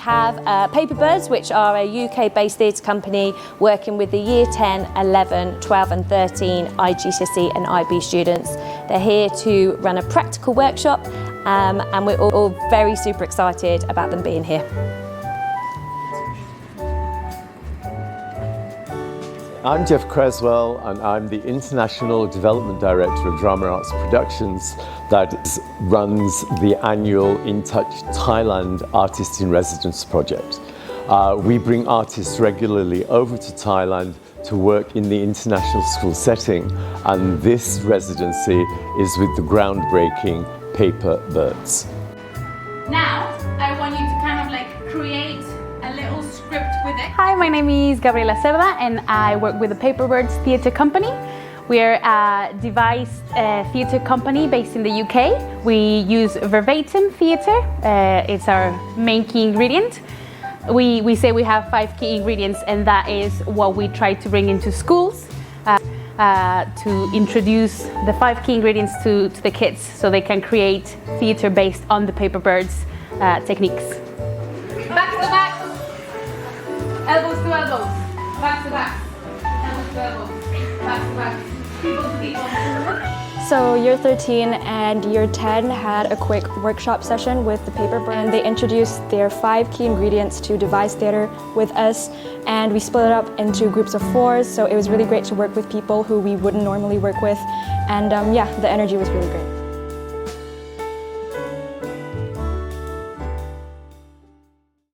have Paperbirds, which are a UK-based theatre company working with the Year 10, 11, 12 and 13 IGCSE and IB students. They're here to run a practical workshop and we're all very super excited about them being here. I'm Geoff Cresswell and I'm the International Development Director of Drama Arts Productions that runs the annual In Touch Thailand Artist in Residence project. We bring artists regularly over to Thailand to work in the international school setting, and this residency is with the groundbreaking Paperbirds. Now, I want you to kind of like create a little script with it. Hi, my name is Gaby Cerda and I work with the Paperbirds Theatre Company. We're a devised theatre company based in the UK. We use Verbatim theatre. It's our main key ingredient. We say we have 5 key ingredients, and that is what we try to bring into schools to introduce the 5 key ingredients to the kids so they can create theatre based on the Paperbirds techniques. Back to back. Elbows to elbows. Back to back. Elbows to elbows. Back to back. People to people. So Year 13 and Year 10 had a quick workshop session with the Paperbirds, and they introduced their 5 key ingredients to devise theatre with us, and we split it up into groups of 4, so it was really great to work with people who we wouldn't normally work with, and yeah, the energy was really great.